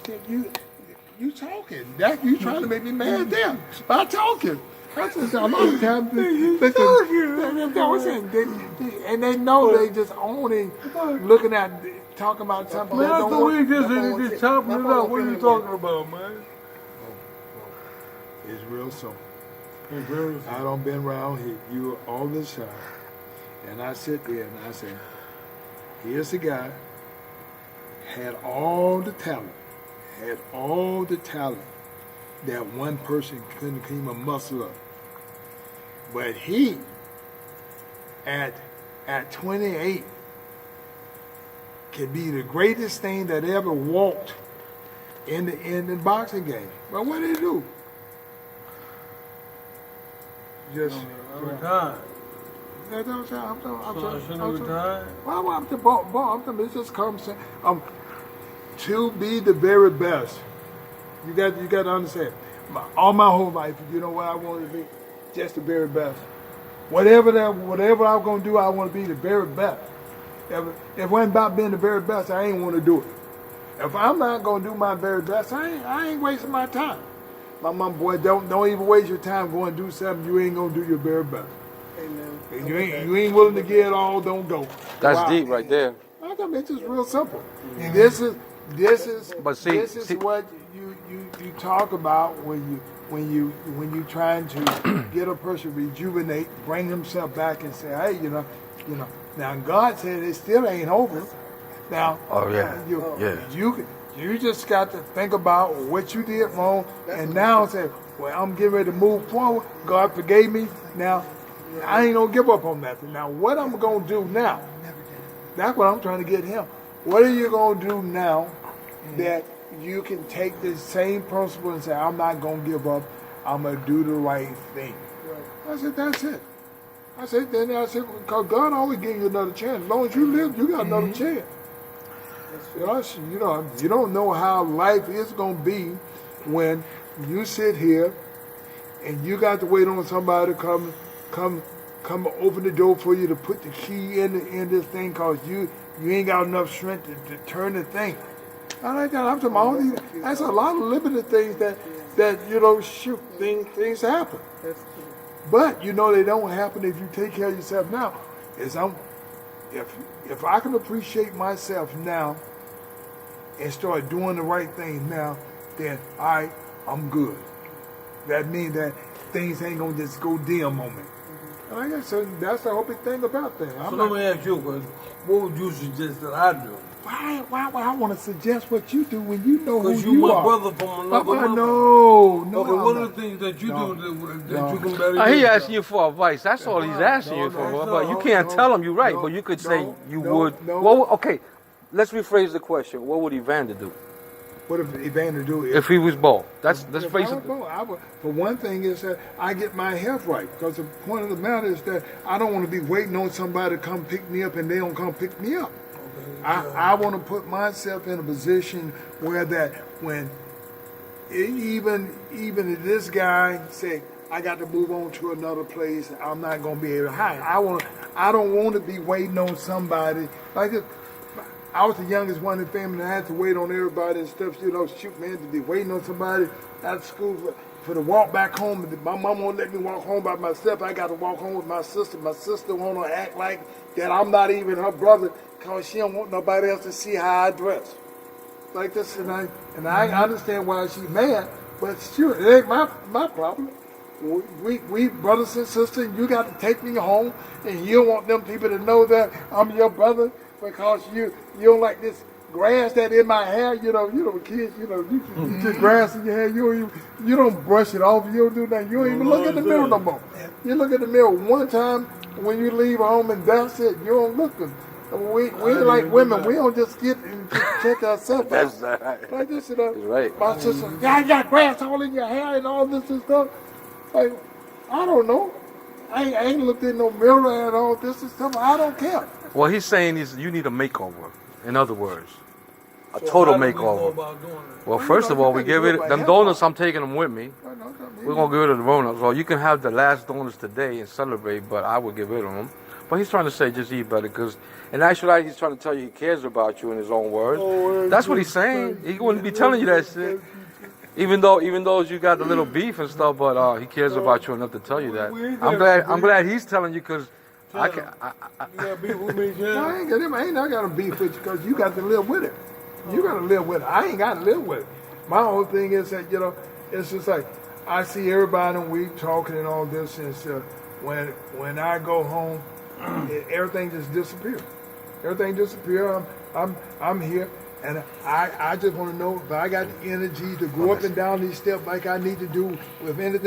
said, you talking. That you trying to make me mad there by talking. I said, a lot of times, and they know they just only looking at, talking about something that don't work. Just chopping it up. What are you talking about, man? It's real simple. I done been around here, you all this time, and I sit there and I say, here's the guy, had all the talent that one person couldn't even muscle up. But he, at 28, can be the greatest thing that ever walked in the boxing game. But what did he do? Just retired. I'm just conversation. To be the very best. You got to understand. All my whole life, you know what I want to be? Just the very best. Whatever I'm gonna do, I want to be the very best. If it wasn't about being the very best, I ain't want to do it. If I'm not gonna do my very best, I ain't wasting my time. My mom, boy, don't even waste your time going to do something you ain't gonna do your very best. Amen. If you ain't willing to get it all, don't go. That's deep right there. I mean, it's just real simple. This is what you talk about when you trying to get a person rejuvenate, bring himself back, and say, hey, you know. Now God said it still ain't over. Now, you just got to think about what you did wrong, and now say, well, I'm getting ready to move forward. God forgave me. Now, I ain't gonna give up on that. Now, what I'm gonna do now? That's what I'm trying to get him. What are you gonna do now that you can take the same principle and say, I'm not gonna give up. I'm gonna do the right thing. I said, that's it. Because God always gives you another chance. As long as you live, you got another chance. You don't know how life is going to be when you sit here and you got to wait on somebody to come open the door for you to put the key in this thing because you ain't got enough strength to turn the thing. I like that. I'm talking about all these. That's a lot of limited things that things happen. But they don't happen if you take care of yourself now. If I can appreciate myself now and start doing the right things now, then I'm good. That means that things ain't gonna just go dim on me. And I guess that's the whole big thing about that. So let me ask you a question. What would you suggest that I do? Why I want to suggest what you do when you know who you are? Because you my brother from another mother. No. Okay, what are the things that you do that you can better He asking you for advice. That's all he's asking you for. But you can't tell him you're right, but you could say you would. Well, okay, let's rephrase the question. What would Evander do? What if Evander do? If he was Bowe? Let's face it. For one thing is that I get my health right. Because the point of the matter is that I don't want to be waiting on somebody to come pick me up and they don't come pick me up. I want to put myself in a position where that when even if this guy say I got to move on to another place, I'm not going to be able to hide. I don't want to be waiting on somebody like this. I was the youngest one in the family and I had to wait on everybody and stuff. Shoot, man, to be waiting on somebody out of school for the walk back home. My mom won't let me walk home by myself. I got to walk home with my sister. My sister want to act like that I'm not even her brother because she don't want nobody else to see how I dress. Like this, and I understand why she's mad, but sure, it ain't my problem. We brothers and sisters, and you got to take me home, and you don't want them people to know that I'm your brother because you don't like this grass that in my hair. Kids, you get grass in your hair. You don't brush it off. You don't do that. You don't even look in the mirror no more. You look in the mirror one time when you leave home, and that's it. You don't look good. We like women. We don't just get and check ourselves out. That's right. Like this, right. My sister, you got grass all in your hair and all this and stuff. Like, I don't know. I ain't looked in no mirror and all this and stuff. I don't care. What he's saying is you need a makeover. In other words, a total makeover. Well, first of all, we get rid of them donuts. I'm taking them with me. We're gonna get rid of the donuts. Well, you can have the last donuts today and celebrate, but I would get rid of them. But he's trying to say just eat better, because in actuality he's trying to tell you he cares about you in his own words. Oh, That's what he's saying. He wouldn't be telling you that shit. Even though you got the little beef and stuff, but he cares about you enough to tell you that. I'm glad he's telling you, because I can. You got beef with me, Jim? No, I ain't got him. I ain't got to beef with you because you got to live with it. You got to live with it. I ain't got to live with it. My whole thing is that, it's just like I see everybody and we talking and all this, and so when I go home, everything just disappears. Everything disappears. I'm here, and I just want to know if I got the energy to go up and down these steps like I need to do with anything.